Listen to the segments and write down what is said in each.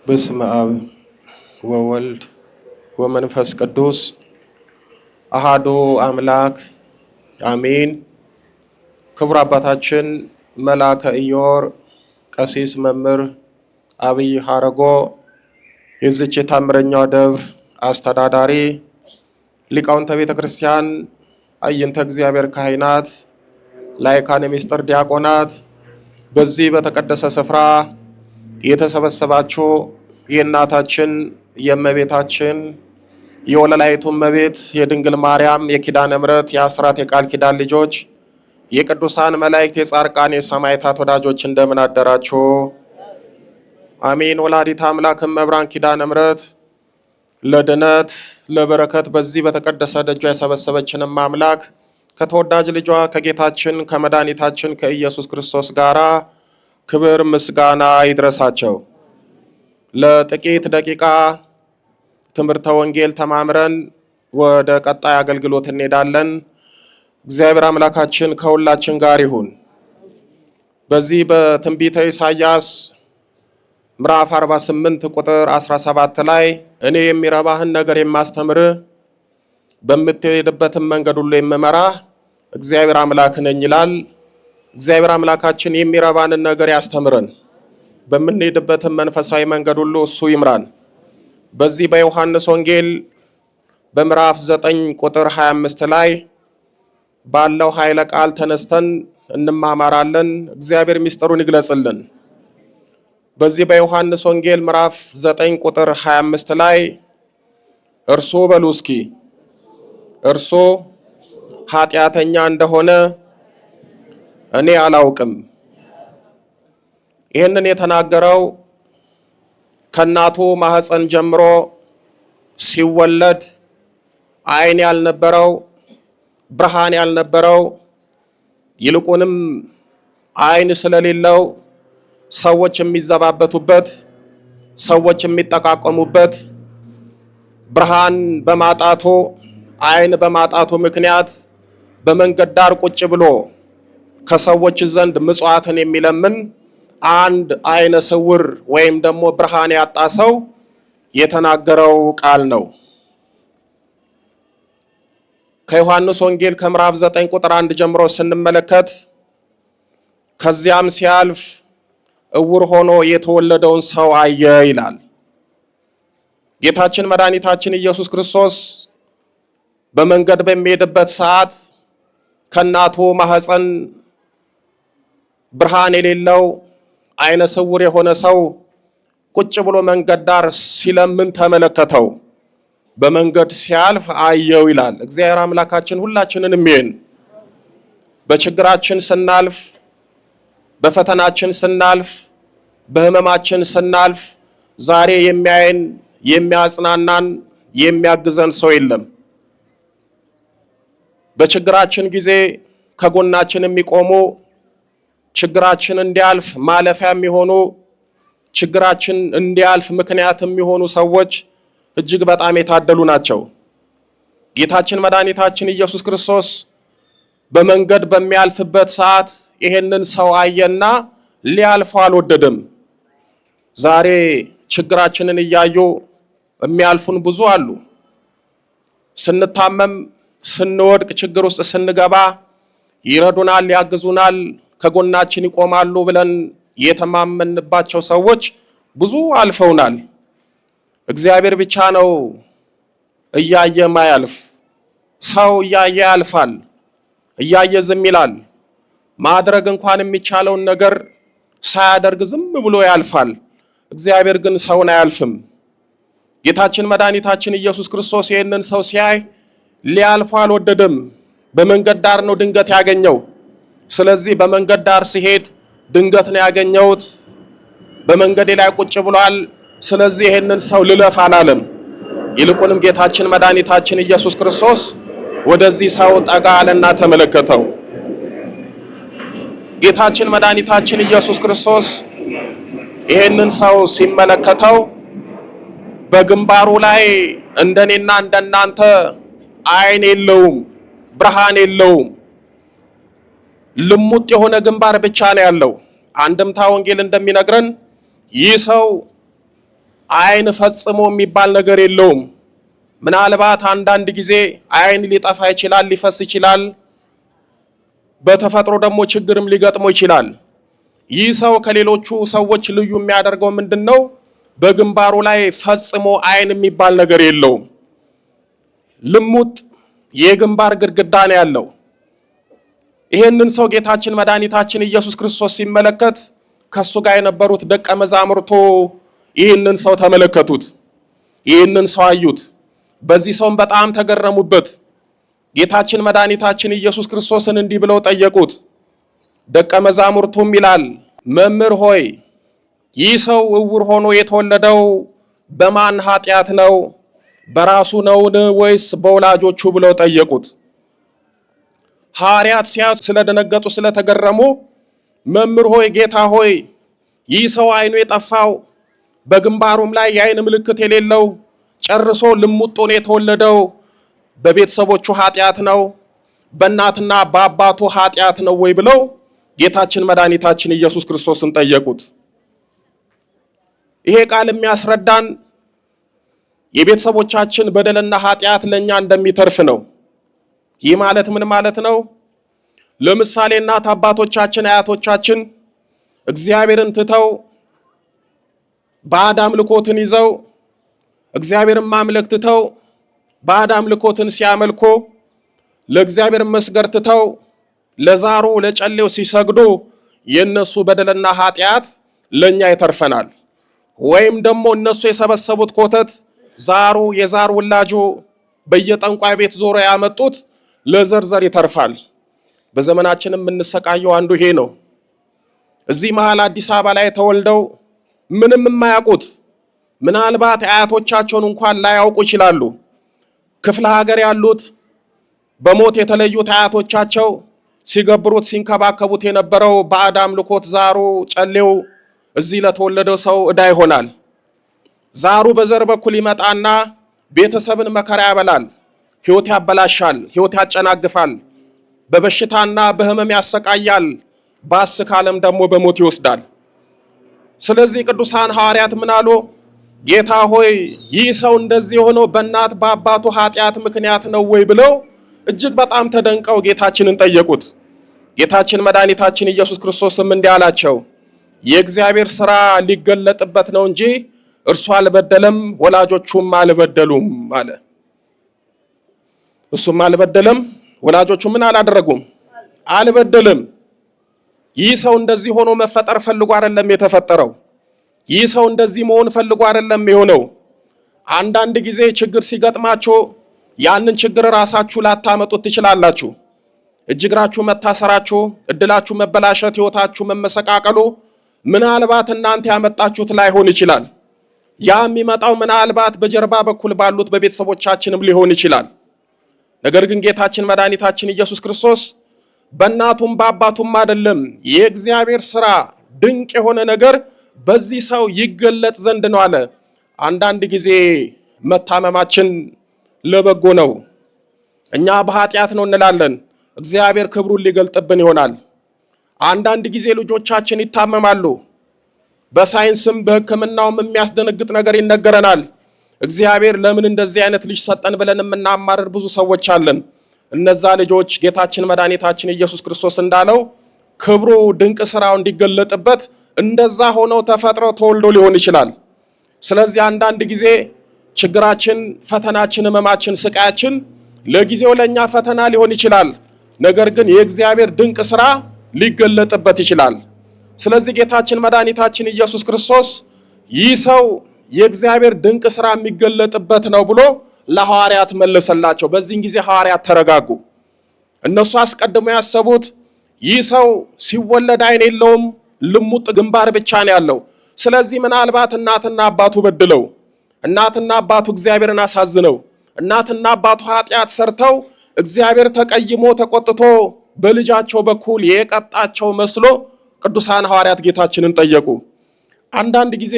በስመ አብ ወወልድ ወመንፈስ ቅዱስ አሃዱ አምላክ አሜን። ክቡር አባታችን መልአከ ኢዮር ቀሲስ መምህር አብይ ሀረጎ የዚች የታምረኛዋ ደብር አስተዳዳሪ፣ ሊቃውንተ ቤተ ክርስቲያን፣ አይንተ እግዚአብሔር ካህናት፣ ላይካነ ምስጢር ዲያቆናት፣ በዚህ በተቀደሰ ስፍራ የተሰበሰባችሁ የእናታችን የእመቤታችን የወለላይቱ እመቤት የድንግል ማርያም የኪዳነ ምሕረት የአስራት የቃል ኪዳን ልጆች የቅዱሳን መላእክት የጻድቃን የሰማዕታት ወዳጆች እንደምን አደራችሁ? አሜን። ወላዲተ አምላክ እመብርሃን ኪዳነ ምሕረት ለድነት ለበረከት በዚህ በተቀደሰ ደጇ የሰበሰበችንም አምላክ ከተወዳጅ ልጇ ከጌታችን ከመድኃኒታችን ከኢየሱስ ክርስቶስ ጋራ ክብር ምስጋና ይድረሳቸው። ለጥቂት ደቂቃ ትምህርተ ወንጌል ተማምረን ወደ ቀጣይ አገልግሎት እንሄዳለን። እግዚአብሔር አምላካችን ከሁላችን ጋር ይሁን። በዚህ በትንቢተ ኢሳይያስ ምዕራፍ 48 ቁጥር 17 ላይ እኔ የሚረባህን ነገር የማስተምርህ በምትሄድበትም መንገድ ሁሉ የምመራህ እግዚአብሔር አምላክ ነኝ ይላል። እግዚአብሔር አምላካችን የሚረባንን ነገር ያስተምረን፣ በምንሄድበትም መንፈሳዊ መንገድ ሁሉ እሱ ይምራን። በዚህ በዮሐንስ ወንጌል በምዕራፍ 9 ቁጥር 25 ላይ ባለው ኃይለ ቃል ተነስተን እንማማራለን። እግዚአብሔር ምስጢሩን ይግለጽልን። በዚህ በዮሐንስ ወንጌል ምዕራፍ 9 ቁጥር 25 ላይ እርሱ በሉ እስኪ እርሱ ኃጢአተኛ እንደሆነ እኔ አላውቅም። ይህንን የተናገረው ከእናቱ ማህፀን ጀምሮ ሲወለድ ዓይን ያልነበረው ብርሃን ያልነበረው ይልቁንም ዓይን ስለሌለው ሰዎች የሚዘባበቱበት ሰዎች የሚጠቃቀሙበት ብርሃን በማጣቱ ዓይን በማጣቱ ምክንያት በመንገድ ዳር ቁጭ ብሎ ከሰዎች ዘንድ ምጽዋትን የሚለምን አንድ ዓይነ ስውር ወይም ደግሞ ብርሃን ያጣ ሰው የተናገረው ቃል ነው። ከዮሐንስ ወንጌል ከምዕራፍ 9 ቁጥር 1 ጀምሮ ስንመለከት ከዚያም ሲያልፍ እውር ሆኖ የተወለደውን ሰው አየ ይላል። ጌታችን መድኃኒታችን ኢየሱስ ክርስቶስ በመንገድ በሚሄድበት ሰዓት ከእናቱ ማህፀን ብርሃን የሌለው ዓይነ ስውር የሆነ ሰው ቁጭ ብሎ መንገድ ዳር ሲለምን ተመለከተው። በመንገድ ሲያልፍ አየው ይላል። እግዚአብሔር አምላካችን ሁላችንንም ይህን በችግራችን ስናልፍ፣ በፈተናችን ስናልፍ፣ በህመማችን ስናልፍ ዛሬ የሚያየን የሚያጽናናን የሚያግዘን ሰው የለም። በችግራችን ጊዜ ከጎናችን የሚቆሙ ችግራችን እንዲያልፍ ማለፊያ የሚሆኑ ችግራችን እንዲያልፍ ምክንያት የሚሆኑ ሰዎች እጅግ በጣም የታደሉ ናቸው። ጌታችን መድኃኒታችን ኢየሱስ ክርስቶስ በመንገድ በሚያልፍበት ሰዓት ይሄንን ሰው አየና ሊያልፈው አልወደደም። ዛሬ ችግራችንን እያዩ የሚያልፉን ብዙ አሉ። ስንታመም፣ ስንወድቅ፣ ችግር ውስጥ ስንገባ ይረዱናል፣ ያግዙናል፣ ከጎናችን ይቆማሉ ብለን የተማመንባቸው ሰዎች ብዙ አልፈውናል። እግዚአብሔር ብቻ ነው እያየ ማያልፍ። ሰው እያየ ያልፋል፣ እያየ ዝም ይላል። ማድረግ እንኳን የሚቻለውን ነገር ሳያደርግ ዝም ብሎ ያልፋል። እግዚአብሔር ግን ሰውን አያልፍም። ጌታችን መድኃኒታችን ኢየሱስ ክርስቶስ ይህንን ሰው ሲያይ ሊያልፈው አልወደደም። በመንገድ ዳር ነው ድንገት ያገኘው። ስለዚህ በመንገድ ዳር ሲሄድ ድንገት ነው ያገኘሁት፣ በመንገዴ ላይ ቁጭ ብሏል፣ ስለዚህ ይህንን ሰው ልለፍ አላለም። ይልቁንም ጌታችን መድኃኒታችን ኢየሱስ ክርስቶስ ወደዚህ ሰው ጠጋ አለና ተመለከተው። ጌታችን መድኃኒታችን ኢየሱስ ክርስቶስ ይህንን ሰው ሲመለከተው በግንባሩ ላይ እንደኔና እንደናንተ ዓይን የለውም፣ ብርሃን የለውም። ልሙጥ የሆነ ግንባር ብቻ ነው ያለው። አንድምታ ወንጌል እንደሚነግረን ይህ ሰው አይን ፈጽሞ የሚባል ነገር የለውም። ምናልባት አንዳንድ ጊዜ አይን ሊጠፋ ይችላል፣ ሊፈስ ይችላል። በተፈጥሮ ደግሞ ችግርም ሊገጥመው ይችላል። ይህ ሰው ከሌሎቹ ሰዎች ልዩ የሚያደርገው ምንድነው? በግንባሩ ላይ ፈጽሞ አይን የሚባል ነገር የለውም። ልሙጥ የግንባር ግድግዳ ነው ያለው። ይሄንን ሰው ጌታችን መድኃኒታችን ኢየሱስ ክርስቶስ ሲመለከት ከሱ ጋር የነበሩት ደቀ መዛሙርቱ ይህንን ሰው ተመለከቱት፣ ይህንን ሰው አዩት። በዚህ ሰውም በጣም ተገረሙበት። ጌታችን መድኃኒታችን ኢየሱስ ክርስቶስን እንዲህ ብለው ጠየቁት። ደቀ መዛሙርቱም ይላል፣ መምህር ሆይ ይህ ሰው እውር ሆኖ የተወለደው በማን ኃጢአት ነው? በራሱ ነውን ወይስ በወላጆቹ ብለው ጠየቁት። ሐዋርያት ሲያዩት ስለደነገጡ ስለተገረሙ መምህር ሆይ፣ ጌታ ሆይ ይህ ሰው አይኑ የጠፋው በግንባሩም ላይ የአይን ምልክት የሌለው ጨርሶ ልሙጥ ሆኖ የተወለደው በቤተሰቦቹ ኃጢአት ነው? በእናትና በአባቱ ኃጢአት ነው ወይ ብለው ጌታችን መድኃኒታችን ኢየሱስ ክርስቶስን ጠየቁት። ይሄ ቃል የሚያስረዳን የቤተሰቦቻችን በደልና ኃጢአት ለኛ እንደሚተርፍ ነው። ይህ ማለት ምን ማለት ነው? ለምሳሌ እናት አባቶቻችን አያቶቻችን እግዚአብሔርን ትተው ባዕድ አምልኮትን ይዘው እግዚአብሔርን ማምለክ ትተው ባዕድ አምልኮትን ሲያመልኩ ለእግዚአብሔር መስገድ ትተው ለዛሩ ለጨሌው ሲሰግዱ የነሱ በደልና ኃጢአት ለኛ ይተርፈናል። ወይም ደግሞ እነሱ የሰበሰቡት ኮተት ዛሩ የዛር ውላጆ በየጠንቋይ ቤት ዞሮ ያመጡት ለዘርዘር ይተርፋል። በዘመናችንም የምንሰቃየው አንዱ ይሄ ነው። እዚህ መሃል አዲስ አበባ ላይ ተወልደው ምንም የማያውቁት ምናልባት አያቶቻቸውን እንኳን ላያውቁ ይችላሉ። ክፍለ ሀገር ያሉት በሞት የተለዩት አያቶቻቸው ሲገብሩት ሲንከባከቡት የነበረው ባዕድ አምልኮት ዛሩ ጨሌው እዚህ ለተወለደው ሰው ዕዳ ይሆናል። ዛሩ በዘር በኩል ይመጣና ቤተሰብን መከራ ያበላል፣ ሕይወት ያበላሻል፣ ሕይወት ያጨናግፋል፣ በበሽታና በህመም ያሰቃያል፣ ባስ ካለም ደግሞ በሞት ይወስዳል። ስለዚህ ቅዱሳን ሐዋርያት ምን አሉ? ጌታ ሆይ ይህ ሰው እንደዚህ ሆኖ በእናት በአባቱ ኃጢአት ምክንያት ነው ወይ ብለው እጅግ በጣም ተደንቀው ጌታችንን ጠየቁት። ጌታችን መድኃኒታችን ኢየሱስ ክርስቶስም እንዲህ አላቸው፣ የእግዚአብሔር ሥራ ሊገለጥበት ነው እንጂ እርሱ አልበደለም፣ ወላጆቹም አልበደሉም አለ። እሱም አልበደለም፣ ወላጆቹ ምን አላደረጉም? አልበደለም። ይህ ሰው እንደዚህ ሆኖ መፈጠር ፈልጎ አይደለም የተፈጠረው። ይህ ሰው እንደዚህ መሆን ፈልጎ አይደለም የሆነው። አንዳንድ ጊዜ ችግር ሲገጥማችሁ ያንን ችግር ራሳችሁ ላታመጡት ትችላላችሁ። እጅግራችሁ መታሰራችሁ፣ እድላችሁ መበላሸት፣ ህይወታችሁ መመሰቃቀሉ ምናልባት እናንተ ያመጣችሁት ላይሆን ይችላል። ያ የሚመጣው ምናልባት በጀርባ በኩል ባሉት በቤተሰቦቻችንም ሊሆን ይችላል። ነገር ግን ጌታችን መድኃኒታችን ኢየሱስ ክርስቶስ በእናቱም በአባቱም አይደለም የእግዚአብሔር ሥራ ድንቅ የሆነ ነገር በዚህ ሰው ይገለጥ ዘንድ ነው አለ። አንዳንድ ጊዜ መታመማችን ለበጎ ነው። እኛ በኃጢአት ነው እንላለን፣ እግዚአብሔር ክብሩን ሊገልጥብን ይሆናል። አንዳንድ ጊዜ ልጆቻችን ይታመማሉ። በሳይንስም በሕክምናውም የሚያስደነግጥ ነገር ይነገረናል። እግዚአብሔር ለምን እንደዚህ አይነት ልጅ ሰጠን ብለን የምናማርር ብዙ ሰዎች አለን። እነዛ ልጆች ጌታችን መድኃኒታችን ኢየሱስ ክርስቶስ እንዳለው ክብሩ ድንቅ ስራው እንዲገለጥበት እንደዛ ሆነው ተፈጥረው ተወልዶ ሊሆን ይችላል። ስለዚህ አንዳንድ ጊዜ ችግራችን፣ ፈተናችን፣ ህመማችን፣ ስቃያችን ለጊዜው ለኛ ፈተና ሊሆን ይችላል። ነገር ግን የእግዚአብሔር ድንቅ ስራ ሊገለጥበት ይችላል። ስለዚህ ጌታችን መድኃኒታችን ኢየሱስ ክርስቶስ ይህ ሰው የእግዚአብሔር ድንቅ ስራ የሚገለጥበት ነው ብሎ ለሐዋርያት መለሰላቸው። በዚህን ጊዜ ሐዋርያት ተረጋጉ። እነሱ አስቀድሞ ያሰቡት ይህ ሰው ሲወለድ አይን የለውም፣ ልሙጥ ግንባር ብቻ ነው ያለው። ስለዚህ ምናልባት እናትና አባቱ በድለው፣ እናትና አባቱ እግዚአብሔርን አሳዝነው፣ እናትና አባቱ ኃጢአት ሰርተው እግዚአብሔር ተቀይሞ ተቆጥቶ በልጃቸው በኩል የቀጣቸው መስሎ ቅዱሳን ሐዋርያት ጌታችንን ጠየቁ። አንዳንድ ጊዜ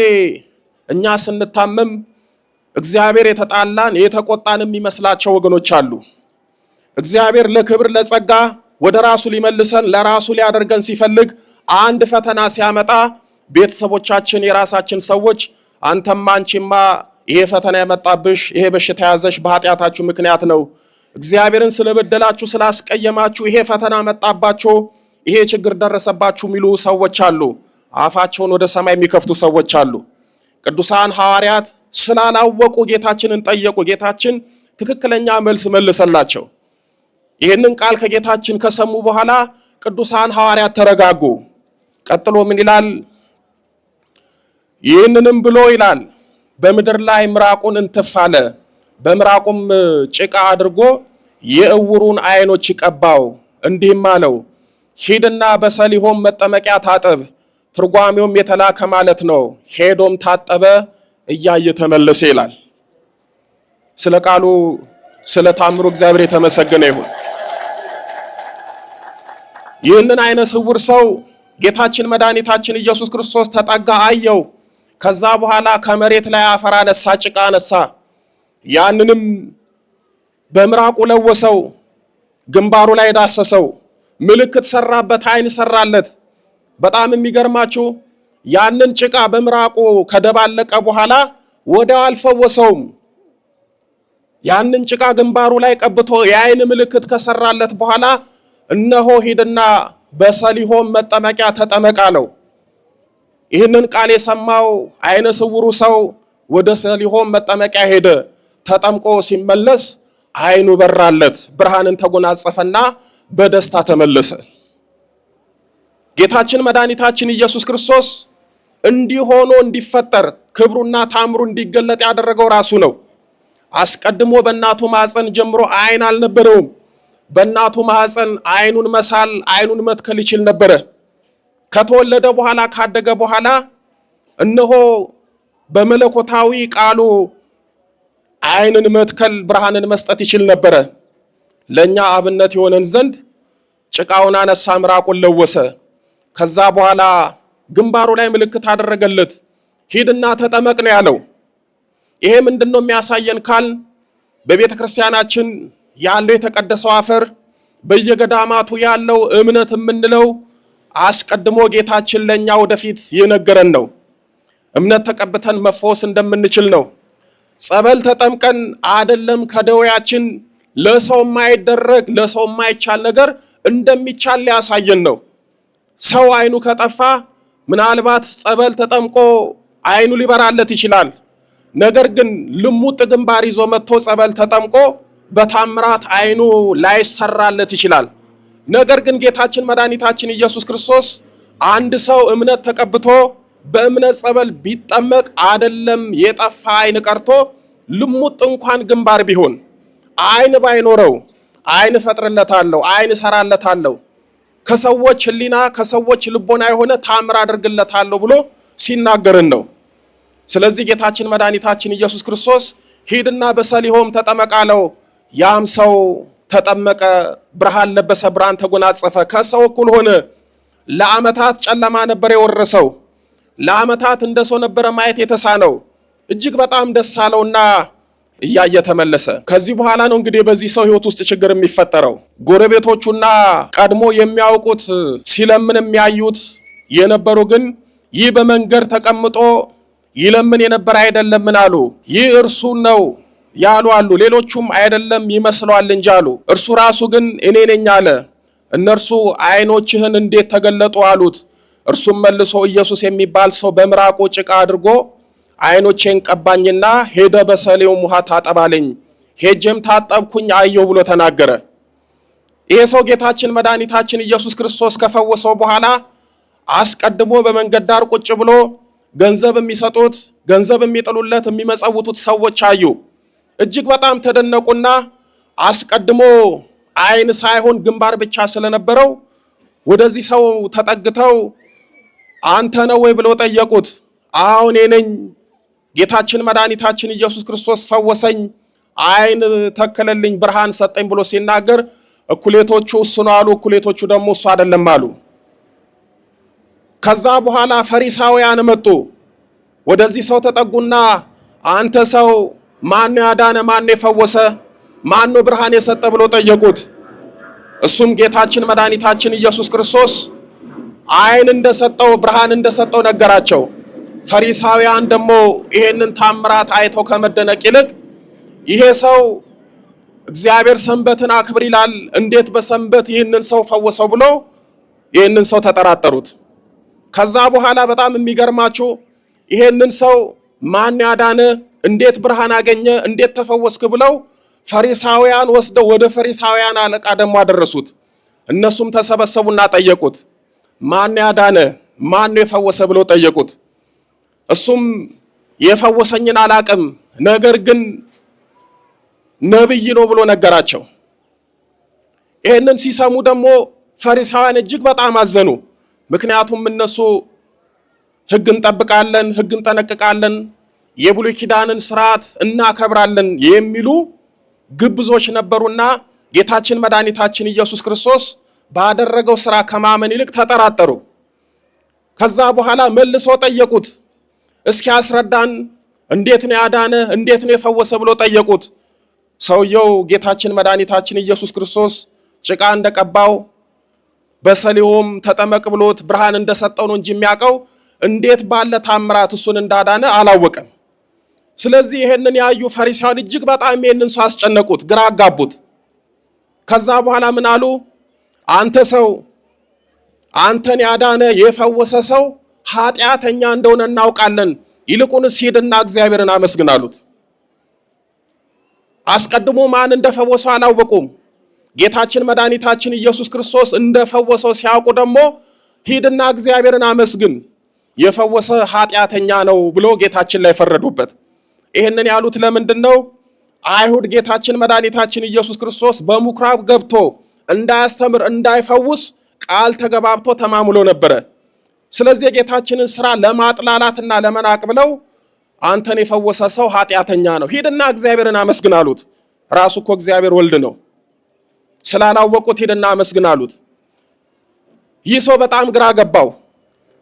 እኛ ስንታመም እግዚአብሔር የተጣላን የተቆጣን የሚመስላቸው ወገኖች አሉ። እግዚአብሔር ለክብር ለጸጋ ወደ ራሱ ሊመልሰን ለራሱ ሊያደርገን ሲፈልግ አንድ ፈተና ሲያመጣ ቤተሰቦቻችን፣ የራሳችን ሰዎች አንተማ አንቺማ ይሄ ፈተና ያመጣብሽ ይሄ በሽታ ያዘሽ በኃጢአታችሁ ምክንያት ነው። እግዚአብሔርን ስለበደላችሁ ስላስቀየማችሁ ይሄ ፈተና መጣባችሁ፣ ይሄ ችግር ደረሰባችሁ የሚሉ ሰዎች አሉ። አፋቸውን ወደ ሰማይ የሚከፍቱ ሰዎች አሉ። ቅዱሳን ሐዋርያት ስላላወቁ ጌታችንን ጠየቁ። ጌታችን ትክክለኛ መልስ መልሰላቸው። ይህንን ቃል ከጌታችን ከሰሙ በኋላ ቅዱሳን ሐዋርያት ተረጋጉ። ቀጥሎ ምን ይላል? ይህንንም ብሎ ይላል በምድር ላይ ምራቁን እንትፍ አለ። በምራቁም ጭቃ አድርጎ የእውሩን አይኖች ቀባው። እንዲህም አለው ሂድና በሰሊሆም መጠመቂያ ታጠብ። ትርጓሜውም የተላከ ማለት ነው። ሄዶም ታጠበ፣ እያየ ተመለሰ ይላል። ስለ ቃሉ ስለ ታምሩ እግዚአብሔር የተመሰገነ ይሁን። ይህንን አይነ ስውር ሰው ጌታችን መድኃኒታችን ኢየሱስ ክርስቶስ ተጠጋ፣ አየው። ከዛ በኋላ ከመሬት ላይ አፈር አነሳ፣ ጭቃ አነሳ። ያንንም በምራቁ ለወሰው፣ ግንባሩ ላይ ዳሰሰው፣ ምልክት ሰራበት፣ አይን ሰራለት። በጣም የሚገርማችሁ ያንን ጭቃ በምራቁ ከደባለቀ በኋላ ወዲያው አልፈወሰውም። ያንን ጭቃ ግንባሩ ላይ ቀብቶ የአይን ምልክት ከሰራለት በኋላ እነሆ ሂድና በሰሊሆም መጠመቂያ ተጠመቅ አለው። ይህንን ቃል የሰማው አይነ ስውሩ ሰው ወደ ሰሊሆም መጠመቂያ ሄደ። ተጠምቆ ሲመለስ አይኑ በራለት፣ ብርሃንን ተጎናጸፈና በደስታ ተመለሰ። ጌታችን መድኃኒታችን ኢየሱስ ክርስቶስ እንዲሆኖ እንዲፈጠር ክብሩና ታምሩ እንዲገለጥ ያደረገው ራሱ ነው። አስቀድሞ በእናቱ ማዕፀን ጀምሮ አይን አልነበረውም። በእናቱ ማዕፀን አይኑን መሳል አይኑን መትከል ይችል ነበረ። ከተወለደ በኋላ ካደገ በኋላ እነሆ በመለኮታዊ ቃሉ አይንን መትከል ብርሃንን መስጠት ይችል ነበረ። ለኛ አብነት የሆነን ዘንድ ጭቃውን አነሳ፣ ምራቁን ለወሰ። ከዛ በኋላ ግንባሩ ላይ ምልክት አደረገለት። ሂድና ተጠመቅ ነው ያለው። ይሄ ምንድነው የሚያሳየን ካል በቤተ ክርስቲያናችን ያለው የተቀደሰው አፈር በየገዳማቱ ያለው እምነት የምንለው አስቀድሞ ጌታችን ለኛ ወደፊት የነገረን ነው። እምነት ተቀብተን መፈወስ እንደምንችል ነው። ጸበል ተጠምቀን አይደለም ከደዌያችን ለሰው የማይደረግ ለሰው የማይቻል ነገር እንደሚቻል ሊያሳየን ነው። ሰው አይኑ ከጠፋ ምናልባት ጸበል ተጠምቆ አይኑ ሊበራለት ይችላል። ነገር ግን ልሙጥ ግንባር ይዞ መጥቶ ጸበል ተጠምቆ በታምራት አይኑ ላይሰራለት ይችላል። ነገር ግን ጌታችን መድኃኒታችን ኢየሱስ ክርስቶስ አንድ ሰው እምነት ተቀብቶ በእምነት ጸበል ቢጠመቅ አይደለም የጠፋ አይን ቀርቶ ልሙጥ እንኳን ግንባር ቢሆን አይን ባይኖረው አይን ፈጥርለታለሁ፣ አይን ሰራለታለሁ፣ ከሰዎች ሕሊና ከሰዎች ልቦና የሆነ ታምር አድርግለታለሁ ብሎ ሲናገርን ነው። ስለዚህ ጌታችን መድኃኒታችን ኢየሱስ ክርስቶስ ሂድና በሰሊሆም ተጠመቅ አለው። ያም ሰው ተጠመቀ፣ ብርሃን ለበሰ፣ ብርሃን ተጎናጸፈ፣ ከሰው እኩል ሆነ። ለዓመታት ጨለማ ነበር የወረሰው። ለዓመታት እንደ ሰው ነበረ ማየት የተሳነው። እጅግ በጣም ደስ አለውና እያየ ተመለሰ። ከዚህ በኋላ ነው እንግዲህ በዚህ ሰው ሕይወት ውስጥ ችግር የሚፈጠረው። ጎረቤቶቹና ቀድሞ የሚያውቁት ሲለምን የሚያዩት የነበሩ ግን ይህ በመንገድ ተቀምጦ ይለምን የነበረ አይደለምን አሉ። ይህ እርሱ ነው ያሉ አሉ። ሌሎቹም አይደለም ይመስለዋል እንጂ አሉ። እርሱ ራሱ ግን እኔ ነኝ አለ። እነርሱ አይኖችህን እንዴት ተገለጡ አሉት። እርሱም መልሶ ኢየሱስ የሚባል ሰው በምራቁ ጭቃ አድርጎ አይኖቼን ቀባኝና ሄደ በሰሊሆም ውሃ ታጠባለኝ፣ ሄጄም ታጠብኩኝ አየሁ ብሎ ተናገረ። ይሄ ሰው ጌታችን መድኃኒታችን ኢየሱስ ክርስቶስ ከፈወሰው በኋላ አስቀድሞ በመንገድ ዳር ቁጭ ብሎ ገንዘብ የሚሰጡት ገንዘብ የሚጥሉለት የሚመጸውቱት ሰዎች አዩ። እጅግ በጣም ተደነቁና አስቀድሞ አይን ሳይሆን ግንባር ብቻ ስለነበረው ወደዚህ ሰው ተጠግተው አንተ ነው ወይ ብለው ጠየቁት። አሁን እኔ ነኝ፣ ጌታችን መድኃኒታችን ኢየሱስ ክርስቶስ ፈወሰኝ፣ አይን ተከለልኝ፣ ብርሃን ሰጠኝ ብሎ ሲናገር እኩሌቶቹ እሱ ነው አሉ፣ እኩሌቶቹ ደግሞ እሱ አይደለም አሉ። ከዛ በኋላ ፈሪሳውያን መጡ። ወደዚህ ሰው ተጠጉና አንተ ሰው ማን ያዳነ፣ ማን የፈወሰ፣ ማን ብርሃን የሰጠ ብሎ ጠየቁት። እሱም ጌታችን መድኃኒታችን ኢየሱስ ክርስቶስ አይን እንደሰጠው ብርሃን እንደሰጠው ነገራቸው። ፈሪሳውያን ደግሞ ይሄንን ታምራት አይተው ከመደነቅ ይልቅ ይሄ ሰው እግዚአብሔር ሰንበትን አክብር ይላል፣ እንዴት በሰንበት ይህንን ሰው ፈወሰው ብሎ ይህንን ሰው ተጠራጠሩት። ከዛ በኋላ በጣም የሚገርማችሁ ይሄንን ሰው ማን ያዳነ፣ እንዴት ብርሃን አገኘ፣ እንዴት ተፈወስክ ብለው ፈሪሳውያን ወስደው ወደ ፈሪሳውያን አለቃ ደግሞ አደረሱት። እነሱም ተሰበሰቡና ጠየቁት። ማን ያዳነ፣ ማን የፈወሰ ብለው ጠየቁት። እሱም የፈወሰኝን አላቅም፣ ነገር ግን ነብይ ነው ብሎ ነገራቸው። ይህንን ሲሰሙ ደግሞ ፈሪሳውያን እጅግ በጣም አዘኑ። ምክንያቱም እነሱ ሕግ እንጠብቃለን፣ ሕግ እንጠነቅቃለን፣ የብሉይ ኪዳንን ስርዓት እናከብራለን የሚሉ ግብዞች ነበሩና ጌታችን መድኃኒታችን ኢየሱስ ክርስቶስ ባደረገው ስራ ከማመን ይልቅ ተጠራጠሩ። ከዛ በኋላ መልሰው ጠየቁት። እስኪ አስረዳን፣ እንዴት ነው ያዳነ፣ እንዴት ነው የፈወሰ ብሎ ጠየቁት። ሰውየው ጌታችን መድኃኒታችን ኢየሱስ ክርስቶስ ጭቃ እንደቀባው በሰሊሆም ተጠመቅ ብሎት ብርሃን እንደሰጠው ነው እንጂ የሚያውቀው እንዴት ባለ ታምራት እሱን እንዳዳነ አላወቀም። ስለዚህ ይሄንን ያዩ ፈሪሳውያን እጅግ በጣም ይሄንን ሰው አስጨነቁት፣ ግራ አጋቡት። ከዛ በኋላ ምን አሉ? አንተ ሰው፣ አንተን ያዳነ የፈወሰ ሰው ኃጢአተኛ እንደሆነ እናውቃለን፣ ይልቁንስ ሂድና እግዚአብሔርን አመስግን አሉት። አስቀድሞ ማን እንደፈወሰው አላወቁም። ጌታችን መድኃኒታችን ኢየሱስ ክርስቶስ እንደፈወሰው ሲያውቁ ደግሞ ሂድና እግዚአብሔርን አመስግን፣ የፈወሰ ኃጢአተኛ ነው ብሎ ጌታችን ላይ ፈረዱበት። ይህንን ያሉት ለምንድን ነው? አይሁድ ጌታችን መድኃኒታችን ኢየሱስ ክርስቶስ በምኩራብ ገብቶ እንዳያስተምር እንዳይፈውስ ቃል ተገባብቶ ተማምሎ ነበረ። ስለዚህ የጌታችንን ስራ ለማጥላላትና ለመናቅ ብለው አንተን የፈወሰ ሰው ኃጢአተኛ ነው፣ ሂድና እግዚአብሔርን አመስግን አሉት። ራሱ እኮ እግዚአብሔር ወልድ ነው። ስላላወቁት ሂድና አመስግን አሉት። ይህ ሰው በጣም ግራ ገባው።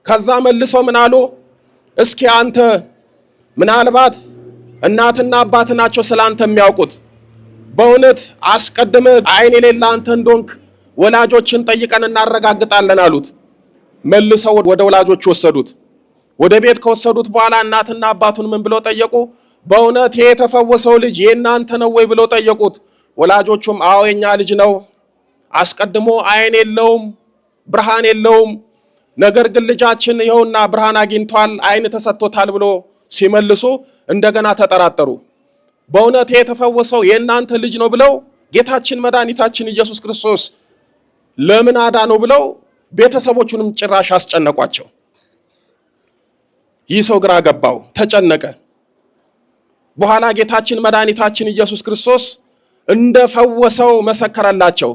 ከዛ መልሰው ምን አሉ? እስኪ አንተ ምናልባት እናትና አባት ናቸው ስላንተ የሚያውቁት፣ በእውነት አስቀድመ አይን የሌለ አንተ እንደሆንክ ወላጆችን ጠይቀን እናረጋግጣለን አሉት። መልሰው ወደ ወላጆች ወሰዱት። ወደ ቤት ከወሰዱት በኋላ እናትና አባቱን ምን ብለው ጠየቁ? በእውነት ይሄ የተፈወሰው ልጅ የእናንተ ነው ወይ ብለው ጠየቁት። ወላጆቹም አዎ የኛ ልጅ ነው፣ አስቀድሞ አይን የለውም ብርሃን የለውም፣ ነገር ግን ልጃችን ይኸውና ብርሃን አግኝቷል፣ አይን ተሰጥቶታል ብሎ ሲመልሱ እንደገና ተጠራጠሩ። በእውነት ይሄ የተፈወሰው የእናንተ ልጅ ነው ብለው ጌታችን መድኃኒታችን ኢየሱስ ክርስቶስ ለምን አዳነው ብለው ቤተሰቦቹንም ጭራሽ አስጨነቋቸው። ይህ ሰው ግራ ገባው፣ ተጨነቀ። በኋላ ጌታችን መድኃኒታችን ኢየሱስ ክርስቶስ እንደፈወሰው መሰከረላቸው።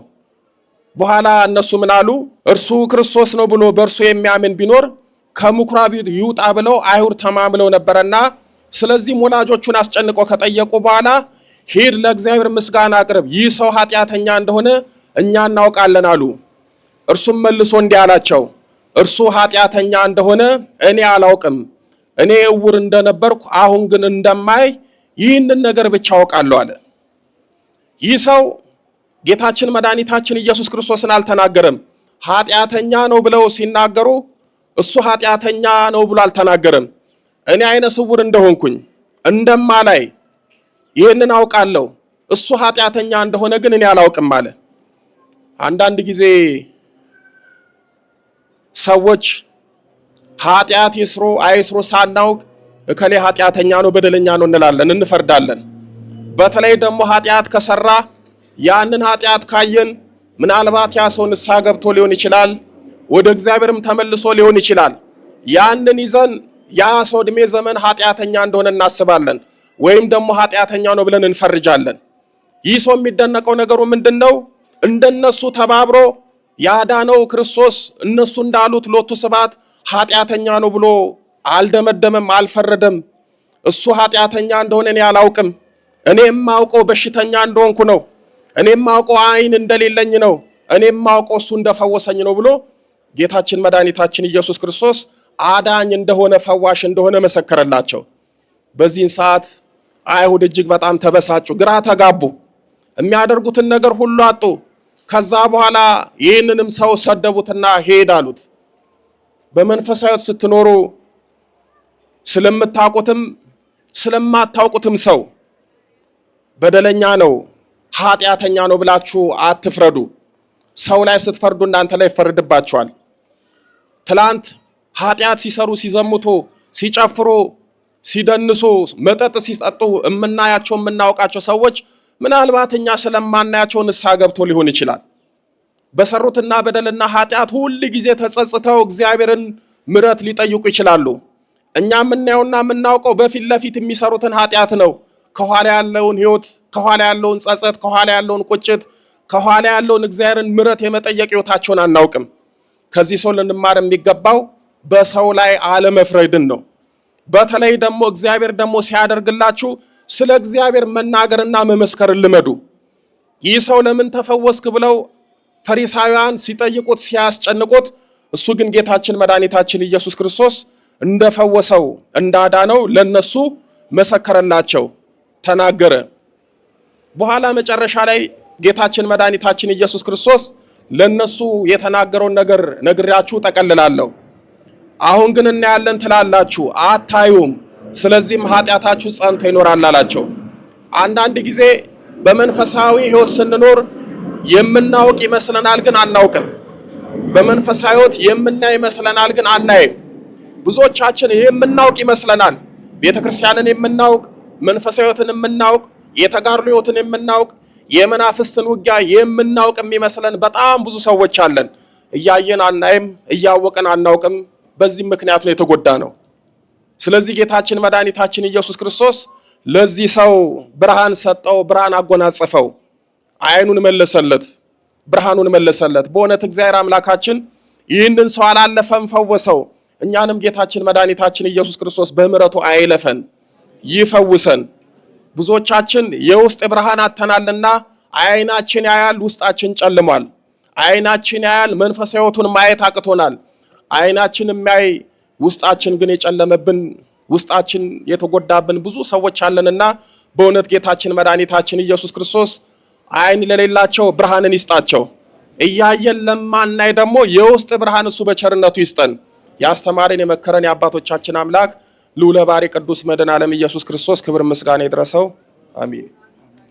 በኋላ እነሱ ምን አሉ? እርሱ ክርስቶስ ነው ብሎ በእርሱ የሚያምን ቢኖር ከምኩራብ ይውጣ ብለው አይሁድ ተማምለው ነበረና፣ ስለዚህም ወላጆቹን አስጨንቆ ከጠየቁ በኋላ ሂድ ለእግዚአብሔር ምስጋና አቅርብ፣ ይህ ሰው ኃጢአተኛ እንደሆነ እኛ እናውቃለን አሉ። እርሱም መልሶ እንዲህ አላቸው፣ እርሱ ኃጢአተኛ እንደሆነ እኔ አላውቅም። እኔ እውር እንደነበርኩ አሁን ግን እንደማይ ይህንን ነገር ብቻ አውቃለሁ አለ። ይህ ሰው ጌታችን መድኃኒታችን ኢየሱስ ክርስቶስን አልተናገረም። ኃጢአተኛ ነው ብለው ሲናገሩ እሱ ኃጢአተኛ ነው ብሎ አልተናገረም። እኔ አይነ ስውር እንደሆንኩኝ እንደማላይ ይህንን አውቃለሁ፣ እሱ ኃጢአተኛ እንደሆነ ግን እኔ አላውቅም አለ። አንዳንድ ጊዜ ሰዎች ኃጢአት ይስሩ አይስሩ ሳናውቅ እከሌ ኃጢአተኛ ነው በደለኛ ነው እንላለን፣ እንፈርዳለን። በተለይ ደግሞ ኃጢአት ከሰራ ያንን ኃጢአት ካየን ምናልባት ያ ሰው ንስሐ ገብቶ ሊሆን ይችላል፣ ወደ እግዚአብሔርም ተመልሶ ሊሆን ይችላል። ያንን ይዘን ያ ሰው ዕድሜ ዘመን ኃጢአተኛ እንደሆነ እናስባለን፣ ወይም ደግሞ ኃጢአተኛ ነው ብለን እንፈርጃለን። ይህ ሰው የሚደነቀው ነገሩ ምንድነው? እንደነሱ ተባብሮ ያዳነው ክርስቶስ እነሱ እንዳሉት ሎቱ ስብሐት ኃጢአተኛ ነው ብሎ አልደመደመም፣ አልፈረደም። እሱ ኃጢአተኛ እንደሆነ እኔ አላውቅም፣ እኔም ማውቀው በሽተኛ እንደሆንኩ ነው፣ እኔም ማውቀው አይን እንደሌለኝ ነው፣ እኔም ማውቀው እሱ እንደፈወሰኝ ነው ብሎ ጌታችን መድኃኒታችን ኢየሱስ ክርስቶስ አዳኝ እንደሆነ ፈዋሽ እንደሆነ መሰከረላቸው። በዚህን ሰዓት አይሁድ እጅግ በጣም ተበሳጩ፣ ግራ ተጋቡ፣ የሚያደርጉትን ነገር ሁሉ አጡ። ከዛ በኋላ ይህንንም ሰው ሰደቡትና ሄድ አሉት። በመንፈሳዊት ስትኖሩ ስለምታውቁትም ስለማታውቁትም ሰው በደለኛ ነው ኃጢአተኛ ነው ብላችሁ አትፍረዱ። ሰው ላይ ስትፈርዱ እናንተ ላይ ይፈረድባችኋል። ትላንት ኃጢአት ሲሰሩ ሲዘሙቱ ሲጨፍሩ ሲደንሱ መጠጥ ሲጠጡ የምናያቸው የምናውቃቸው ሰዎች ምናልባት እኛ ስለማናያቸው ንስሐ ገብቶ ሊሆን ይችላል። በሰሩትና በደልና ኃጢአት ሁሉ ጊዜ ተጸጽተው እግዚአብሔርን ምሕረት ሊጠይቁ ይችላሉ። እኛ የምናየውና የምናውቀው በፊት ለፊት የሚሰሩትን ኃጢአት ነው። ከኋላ ያለውን ሕይወት፣ ከኋላ ያለውን ጸጸት፣ ከኋላ ያለውን ቁጭት፣ ከኋላ ያለውን እግዚአብሔርን ምሕረት የመጠየቅ ሕይወታቸውን አናውቅም። ከዚህ ሰው ልንማር የሚገባው በሰው ላይ አለመፍረድን ነው። በተለይ ደግሞ እግዚአብሔር ደግሞ ሲያደርግላችሁ ስለ እግዚአብሔር መናገርና መመስከርን ልመዱ። ይህ ሰው ለምን ተፈወስክ ብለው ፈሪሳውያን ሲጠይቁት ሲያስጨንቁት፣ እሱ ግን ጌታችን መድኃኒታችን ኢየሱስ ክርስቶስ እንደፈወሰው እንዳዳነው ለነሱ መሰከረላቸው፣ ተናገረ። በኋላ መጨረሻ ላይ ጌታችን መድኃኒታችን ኢየሱስ ክርስቶስ ለነሱ የተናገረውን ነገር ነግሬያችሁ ጠቀልላለሁ። አሁን ግን እናያለን ትላላችሁ አታዩም፣ ስለዚህም ኃጢአታችሁ ጸንቶ ይኖራል አላቸው። አንዳንድ ጊዜ በመንፈሳዊ ሕይወት ስንኖር የምናውቅ ይመስለናል፣ ግን አናውቅም። በመንፈሳዊ ሕይወት የምናይ ይመስለናል፣ ግን አናይም። ብዙዎቻችን የምናውቅ ይመስለናል። ቤተክርስቲያንን የምናውቅ፣ መንፈሳዊ ሕይወትን የምናውቅ፣ የተጋድሎ ሕይወትን የምናውቅ፣ የመናፍስትን ውጊያ የምናውቅ የሚመስለን በጣም ብዙ ሰዎች አለን። እያየን አናይም፣ እያወቅን አናውቅም። በዚህ ምክንያት ነው የተጎዳ ነው። ስለዚህ ጌታችን መድኃኒታችን ኢየሱስ ክርስቶስ ለዚህ ሰው ብርሃን ሰጠው፣ ብርሃን አጎናጸፈው፣ አይኑን መለሰለት፣ ብርሃኑን መለሰለት። በእውነት እግዚአብሔር አምላካችን ይህንን ሰው አላለፈም፣ ፈወሰው። እኛንም ጌታችን መድኃኒታችን ኢየሱስ ክርስቶስ በምሕረቱ አይለፈን፣ ይፈውሰን። ብዙዎቻችን የውስጥ ብርሃን አተናልና አይናችን ያያል፣ ውስጣችን ጨልሟል። አይናችን ያያል፣ መንፈሳዊ ሕይወቱን ማየት አቅቶናል። አይናችን የሚያይ ውስጣችን ግን የጨለመብን፣ ውስጣችን የተጎዳብን ብዙ ሰዎች አለንና በእውነት ጌታችን መድኃኒታችን ኢየሱስ ክርስቶስ አይን ለሌላቸው ብርሃንን ይስጣቸው። እያየን ለማናይ ደግሞ የውስጥ ብርሃን እሱ በቸርነቱ ይስጠን። ያስተማረን የመከረን የአባቶቻችን አምላክ ልዑለ ባሕርይ ቅዱስ መድኃኔ ዓለም ኢየሱስ ክርስቶስ ክብር ምስጋና ይድረሰው። አሜን።